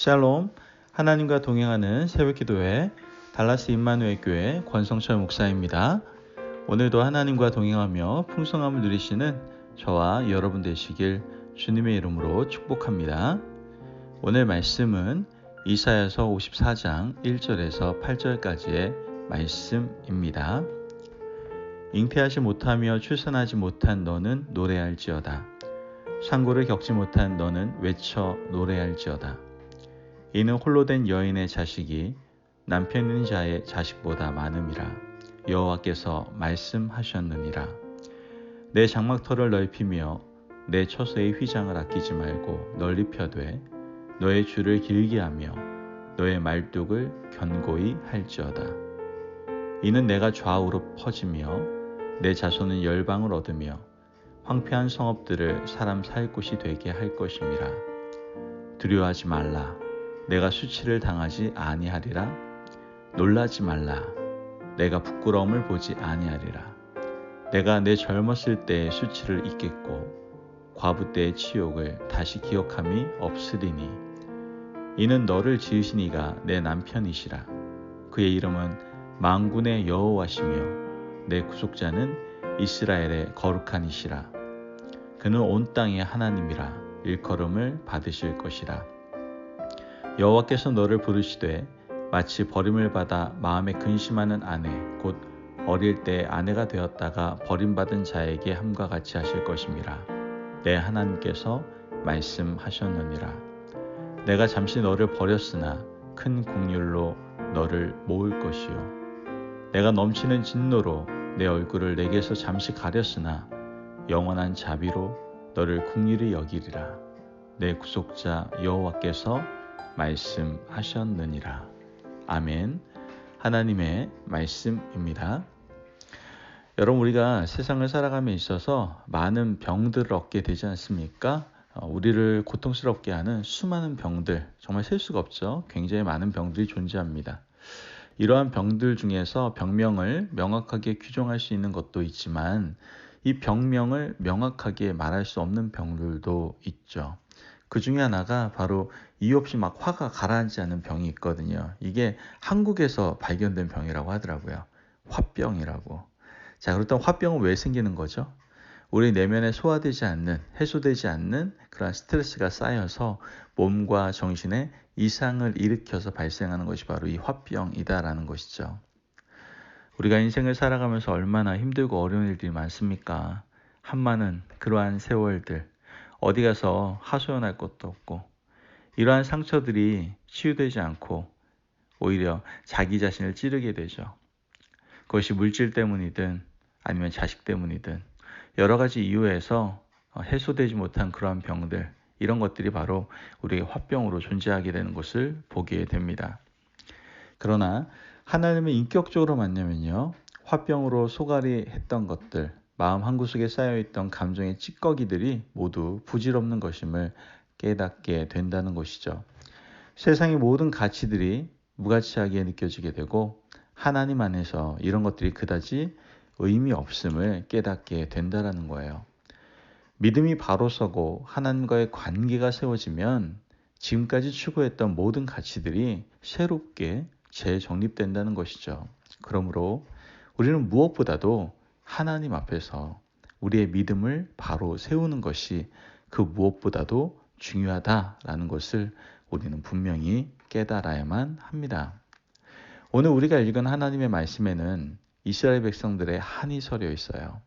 샬롬, 하나님과 동행하는 새벽기도회 달라스 임마누엘 교회 권성철 목사입니다. 오늘도 하나님과 동행하며 풍성함을 누리시는 저와 여러분 되시길 주님의 이름으로 축복합니다. 오늘 말씀은 이사야서 54장 1절에서 8절까지의 말씀입니다. 잉태하지 못하며 출산하지 못한 너는 노래할지어다. 상고를 겪지 못한 너는 외쳐 노래할지어다. 이는 홀로 된 여인의 자식이 남편 있는 자의 자식보다 많음이라. 여호와께서 말씀하셨느니라. 내 장막터를 넓히며 내 처소의 휘장을 아끼지 말고 널리 펴되 너의 줄을 길게 하며 너의 말뚝을 견고히 할지어다. 이는 내가 좌우로 퍼지며 내 자손은 열방을 얻으며 황폐한 성읍들을 사람 살 곳이 되게 할 것임이라. 두려워하지 말라. 내가 수치를 당하지 아니하리라. 놀라지 말라. 내가 부끄러움을 보지 아니하리라. 내가 내 젊었을 때의 수치를 잊겠고 과부 때의 치욕을 다시 기억함이 없으리니 이는 너를 지으신 이가 내 남편이시라. 그의 이름은 만군의 여호와시며 내 구속자는 이스라엘의 거룩한 이시라. 그는 온 땅의 하나님이라. 일컬음을 받으실 것이라. 여호와께서 너를 부르시되 마치 버림을 받아 마음에 근심하는 아내 곧 어릴 때 아내가 되었다가 버림받은 자에게 함과 같이 하실 것임이라. 내 하나님께서 말씀하셨느니라. 내가 잠시 너를 버렸으나 큰 긍휼로 너를 모을 것이요 내가 넘치는 진노로 내 얼굴을 내게서 잠시 가렸으나 영원한 자비로 너를 긍휼히 여기리라. 내 구속자 여호와께서 말씀하셨느니라. 아멘. 하나님의 말씀입니다. 여러분, 우리가 세상을 살아감에 있어서 많은 병들을 얻게 되지 않습니까? 우리를 고통스럽게 하는 수많은 병들, 정말 셀 수가 없죠. 굉장히 많은 병들이 존재합니다. 이러한 병들 중에서 병명을 명확하게 규정할 수 있는 것도 있지만 이 병명을 명확하게 말할 수 없는 병들도 있죠. 그 중에 하나가 바로 이유 없이 막 화가 가라앉지 않는 병이 있거든요. 이게 한국에서 발견된 병이라고 하더라고요. 화병이라고. 자, 그렇다면 화병은 왜 생기는 거죠? 우리 내면에 소화되지 않는, 해소되지 않는 그런 스트레스가 쌓여서 몸과 정신에 이상을 일으켜서 발생하는 것이 바로 이 화병이다라는 것이죠. 우리가 인생을 살아가면서 얼마나 힘들고 어려운 일들이 많습니까? 한많은 그러한 세월들, 어디 가서 하소연할 것도 없고 이러한 상처들이 치유되지 않고 오히려 자기 자신을 찌르게 되죠. 그것이 물질 때문이든 아니면 자식 때문이든 여러 가지 이유에서 해소되지 못한 그러한 병들, 이런 것들이 바로 우리의 화병으로 존재하게 되는 것을 보게 됩니다. 그러나 하나님을 인격적으로 만나면요, 화병으로 소갈이 했던 것들, 마음 한구석에 쌓여있던 감정의 찌꺼기들이 모두 부질없는 것임을 깨닫게 된다는 것이죠. 세상의 모든 가치들이 무가치하게 느껴지게 되고 하나님 안에서 이런 것들이 그다지 의미 없음을 깨닫게 된다는 거예요. 믿음이 바로 서고 하나님과의 관계가 세워지면 지금까지 추구했던 모든 가치들이 새롭게 재정립된다는 것이죠. 그러므로 우리는 무엇보다도 하나님 앞에서 우리의 믿음을 바로 세우는 것이 그 무엇보다도 중요하다라는 것을 우리는 분명히 깨달아야만 합니다. 오늘 우리가 읽은 하나님의 말씀에는 이스라엘 백성들의 한이 서려 있어요.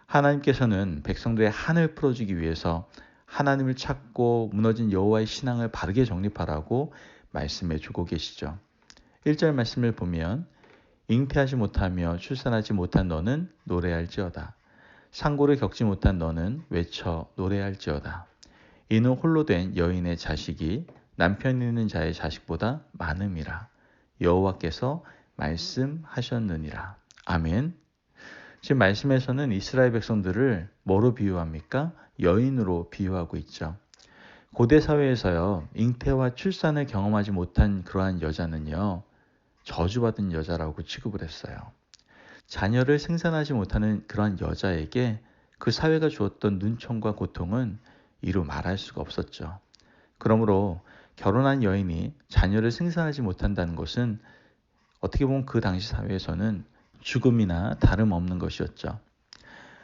하나님께서는 백성들의 한을 풀어주기 위해서 하나님을 찾고 무너진 여호와의 신앙을 바르게 정립하라고 말씀해 주고 계시죠. 1절 말씀을 보면 잉태하지 못하며 출산하지 못한 너는 노래할지어다. 상고를 겪지 못한 너는 외쳐 노래할지어다. 이는 홀로 된 여인의 자식이 남편 있는 자의 자식보다 많음이라. 여호와께서 말씀하셨느니라. 아멘. 지금 말씀에서는 이스라엘 백성들을 뭐로 비유합니까? 여인으로 비유하고 있죠. 고대 사회에서요, 잉태와 출산을 경험하지 못한 그러한 여자는요, 저주받은 여자라고 취급을 했어요. 자녀를 생산하지 못하는 그러한 여자에게 그 사회가 주었던 눈총과 고통은 이루 말할 수가 없었죠. 그러므로 결혼한 여인이 자녀를 생산하지 못한다는 것은 어떻게 보면 그 당시 사회에서는 죽음이나 다름없는 것이었죠.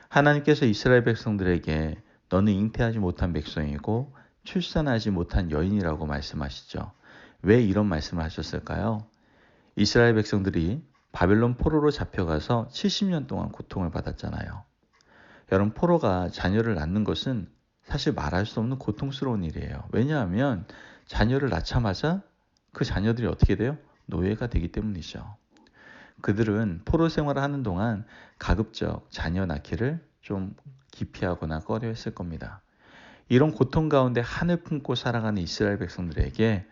하나님께서 이스라엘 백성들에게 너는 잉태하지 못한 백성이고 출산하지 못한 여인이라고 말씀하시죠. 왜 이런 말씀을 하셨을까요? 이스라엘 백성들이 바벨론 포로로 잡혀가서 70년 동안 고통을 받았잖아요. 여러분, 포로가 자녀를 낳는 것은 사실 말할 수 없는 고통스러운 일이에요. 왜냐하면 자녀를 낳자마자 그 자녀들이 어떻게 돼요? 노예가 되기 때문이죠. 그들은 포로 생활을 하는 동안 가급적 자녀 낳기를 좀 기피하거나 꺼려했을 겁니다. 이런 고통 가운데 한을 품고 살아가는 이스라엘 백성들에게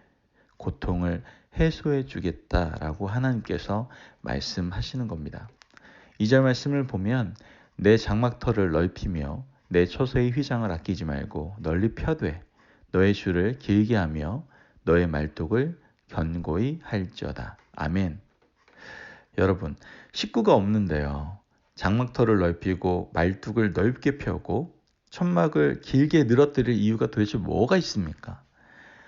고통을 해소해 주겠다라고 하나님께서 말씀하시는 겁니다. 2절 말씀을 보면 내 장막터를 넓히며 내 처소의 휘장을 아끼지 말고 널리 펴되 너의 줄을 길게 하며 너의 말뚝을 견고히 할지어다. 아멘. 여러분, 식구가 없는데요. 장막터를 넓히고 말뚝을 넓게 펴고 천막을 길게 늘어뜨릴 이유가 도대체 뭐가 있습니까?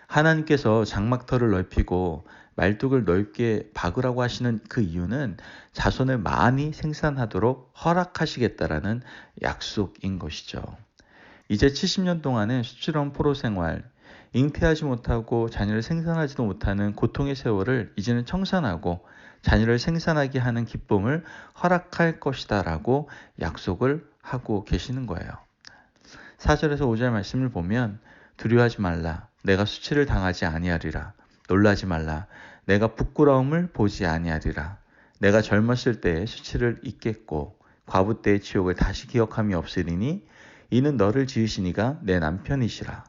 하나님께서 장막터를 넓히고 말뚝을 넓게 박으라고 하시는 그 이유는 자손을 많이 생산하도록 허락하시겠다라는 약속인 것이죠. 이제 70년 동안의 수치로운 포로 생활, 잉태하지 못하고 자녀를 생산하지도 못하는 고통의 세월을 이제는 청산하고 자녀를 생산하게 하는 기쁨을 허락할 것이다 라고 약속을 하고 계시는 거예요. 4절에서 5절 말씀을 보면 두려워하지 말라. 내가 수치를 당하지 아니하리라. 놀라지 말라. 내가 부끄러움을 보지 아니하리라. 내가 젊었을 때의 수치를 잊겠고 과부 때의 치욕을 다시 기억함이 없으리니 이는 너를 지으신 이가 내 남편이시라.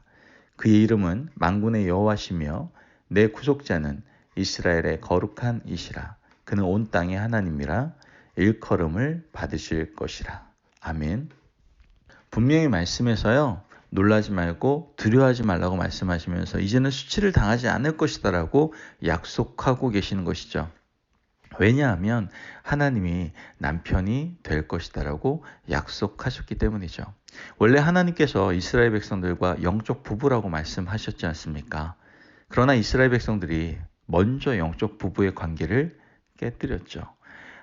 그의 이름은 만군의 여호와시며 내 구속자는 이스라엘의 거룩한 이시라. 그는 온 땅의 하나님이라. 일컬음을 받으실 것이라. 아멘. 분명히 말씀에서요. 놀라지 말고 두려워하지 말라고 말씀하시면서 이제는 수치를 당하지 않을 것이다라고 약속하고 계시는 것이죠. 왜냐하면 하나님이 남편이 될 것이다라고 약속하셨기 때문이죠. 원래 하나님께서 이스라엘 백성들과 영적 부부라고 말씀하셨지 않습니까? 그러나 이스라엘 백성들이 먼저 영적 부부의 관계를 깨뜨렸죠.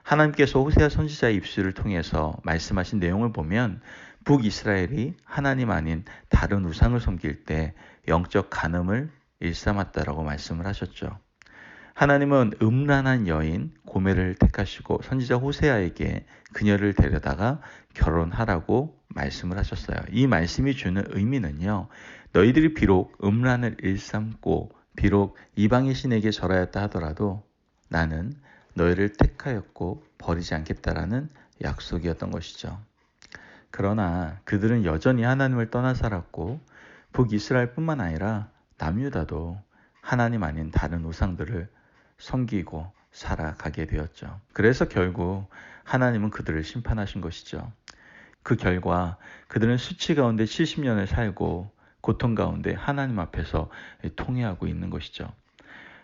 하나님께서 호세아 선지자의 입술을 통해서 말씀하신 내용을 보면 북이스라엘이 하나님 아닌 다른 우상을 섬길 때 영적 간음을 일삼았다라고 말씀을 하셨죠. 하나님은 음란한 여인 고멜을 택하시고 선지자 호세아에게 그녀를 데려다가 결혼하라고 말씀을 하셨어요. 이 말씀이 주는 의미는요. 너희들이 비록 음란을 일삼고 비록 이방의 신에게 절하였다 하더라도 나는 너희를 택하였고 버리지 않겠다라는 약속이었던 것이죠. 그러나 그들은 여전히 하나님을 떠나 살았고 북이스라엘뿐만 아니라 남유다도 하나님 아닌 다른 우상들을 섬기고 살아가게 되었죠. 그래서 결국 하나님은 그들을 심판하신 것이죠. 그 결과 그들은 수치 가운데 70년을 살고 고통 가운데 하나님 앞에서 통회하고 있는 것이죠.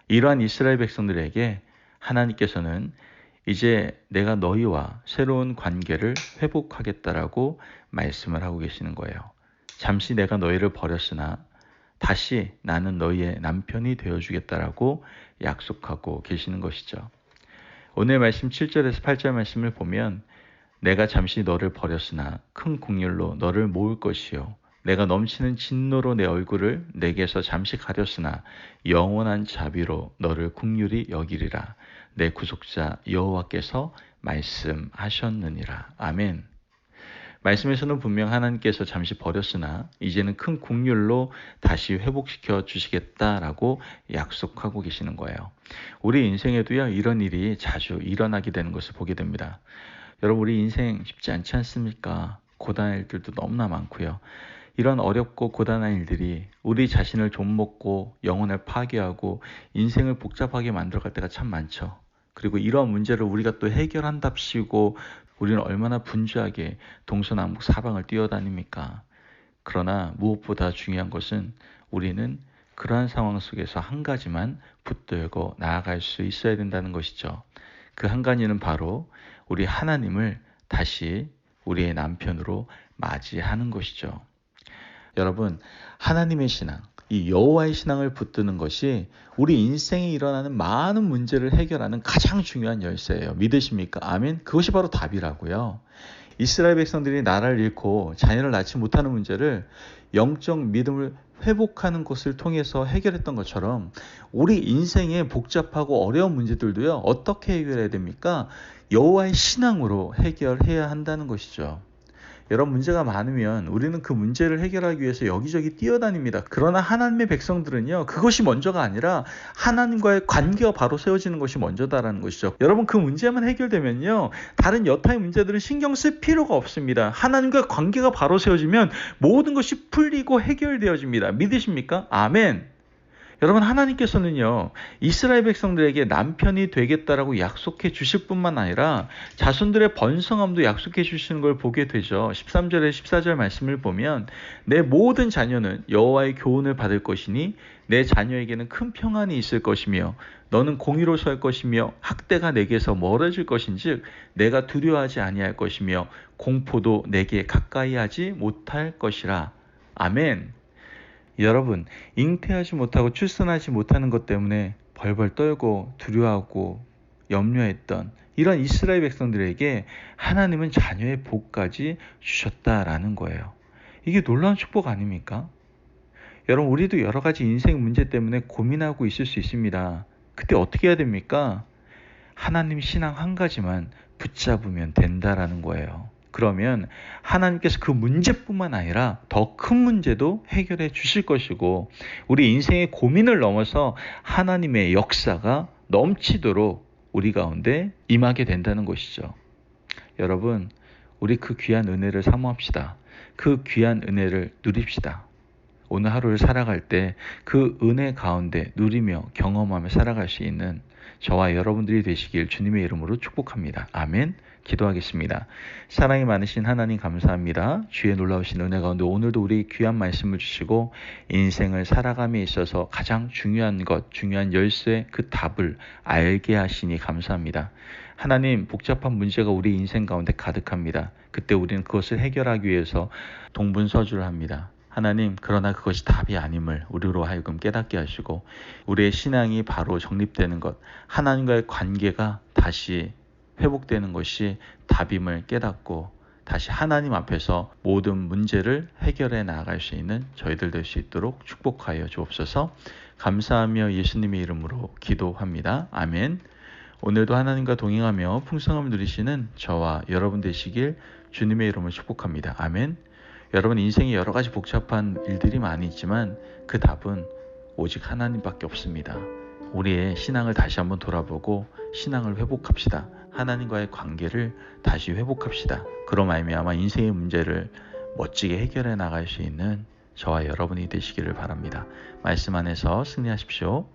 이러한 이스라엘 백성들에게 하나님께서는 이제 내가 너희와 새로운 관계를 회복하겠다라고 말씀을 하고 계시는 거예요. 잠시 내가 너희를 버렸으나 다시 나는 너희의 남편이 되어주겠다라고 약속하고 계시는 것이죠. 오늘 말씀 7절에서 8절 말씀을 보면 내가 잠시 너를 버렸으나 큰 국률로 너를 모을 것이요 내가 넘치는 진노로 내 얼굴을 내게서 잠시 가렸으나 영원한 자비로 너를 국률이 여기리라. 내 구속자 여호와께서 말씀하셨느니라. 아멘. 말씀에서는 분명 하나님께서 잠시 버렸으나 이제는 큰 국률로 다시 회복시켜 주시겠다라고 약속하고 계시는 거예요. 우리 인생에도요 이런 일이 자주 일어나게 되는 것을 보게 됩니다. 여러분, 우리 인생 쉽지 않지 않습니까? 고단한 일들도 너무나 많고요. 이런 어렵고 고단한 일들이 우리 자신을 좀먹고 영혼을 파괴하고 인생을 복잡하게 만들어갈 때가 참 많죠. 그리고 이러한 문제를 우리가 또 해결한답시고 우리는 얼마나 분주하게 동서남북 사방을 뛰어다닙니까? 그러나 무엇보다 중요한 것은 우리는 그러한 상황 속에서 한 가지만 붙들고 나아갈 수 있어야 된다는 것이죠. 그 한 가지는 바로 우리 하나님을 다시 우리의 남편으로 맞이하는 것이죠. 여러분, 하나님의 신앙, 이 여호와의 신앙을 붙드는 것이 우리 인생에 일어나는 많은 문제를 해결하는 가장 중요한 열쇠예요. 믿으십니까? 아멘. 그것이 바로 답이라고요. 이스라엘 백성들이 나라를 잃고 자녀를 낳지 못하는 문제를 영적 믿음을 회복하는 것을 통해서 해결했던 것처럼 우리 인생의 복잡하고 어려운 문제들도요. 어떻게 해결해야 됩니까? 여호와의 신앙으로 해결해야 한다는 것이죠. 여러 문제가 많으면 우리는 그 문제를 해결하기 위해서 여기저기 뛰어다닙니다. 그러나 하나님의 백성들은요. 그것이 먼저가 아니라 하나님과의 관계가 바로 세워지는 것이 먼저다라는 것이죠. 여러분 그 문제만 해결되면요. 다른 여타의 문제들은 신경 쓸 필요가 없습니다. 하나님과 관계가 바로 세워지면 모든 것이 풀리고 해결되어집니다. 믿으십니까? 아멘. 여러분 하나님께서는요. 이스라엘 백성들에게 남편이 되겠다라고 약속해 주실 뿐만 아니라 자손들의 번성함도 약속해 주시는 걸 보게 되죠. 13절에 14절 말씀을 보면 내 모든 자녀는 여호와의 교훈을 받을 것이니 내 자녀에게는 큰 평안이 있을 것이며 너는 공의로 설 것이며 학대가 내게서 멀어질 것인즉 내가 두려워하지 아니할 것이며 공포도 내게 가까이 하지 못할 것이라. 아멘. 여러분, 잉태하지 못하고 출산하지 못하는 것 때문에 벌벌 떨고 두려워하고 염려했던 이런 이스라엘 백성들에게 하나님은 자녀의 복까지 주셨다라는 거예요. 이게 놀라운 축복 아닙니까? 여러분, 우리도 여러 가지 인생 문제 때문에 고민하고 있을 수 있습니다. 그때 어떻게 해야 됩니까? 하나님 신앙 한 가지만 붙잡으면 된다라는 거예요. 그러면 하나님께서 그 문제뿐만 아니라 더 큰 문제도 해결해 주실 것이고 우리 인생의 고민을 넘어서 하나님의 역사가 넘치도록 우리 가운데 임하게 된다는 것이죠. 여러분, 우리 그 귀한 은혜를 사모합시다. 그 귀한 은혜를 누립시다. 오늘 하루를 살아갈 때 그 은혜 가운데 누리며 경험하며 살아갈 수 있는 저와 여러분들이 되시길 주님의 이름으로 축복합니다. 아멘. 기도하겠습니다. 사랑이 많으신 하나님 감사합니다. 주의 놀라우신 은혜 가운데 오늘도 우리 귀한 말씀을 주시고 인생을 살아감에 있어서 가장 중요한 것, 중요한 열쇠 그 답을 알게 하시니 감사합니다. 하나님, 복잡한 문제가 우리 인생 가운데 가득합니다. 그때 우리는 그것을 해결하기 위해서 동분서주를 합니다. 하나님, 그러나 그것이 답이 아님을 우리로 하여금 깨닫게 하시고 우리의 신앙이 바로 정립되는 것, 하나님과의 관계가 다시 회복되는 것이 답임을 깨닫고 다시 하나님 앞에서 모든 문제를 해결해 나아갈 수 있는 저희들 될 수 있도록 축복하여 주옵소서. 감사하며 예수님의 이름으로 기도합니다. 아멘. 오늘도 하나님과 동행하며 풍성함을 누리시는 저와 여러분 되시길 주님의 이름으로 축복합니다. 아멘. 여러분 인생에 여러 가지 복잡한 일들이 많이 있지만 그 답은 오직 하나님밖에 없습니다. 우리의 신앙을 다시 한번 돌아보고 신앙을 회복합시다. 하나님과의 관계를 다시 회복합시다. 그로 말미암아 인생의 문제를 멋지게 해결해 나갈 수 있는 저와 여러분이 되시기를 바랍니다. 말씀 안에서 승리하십시오.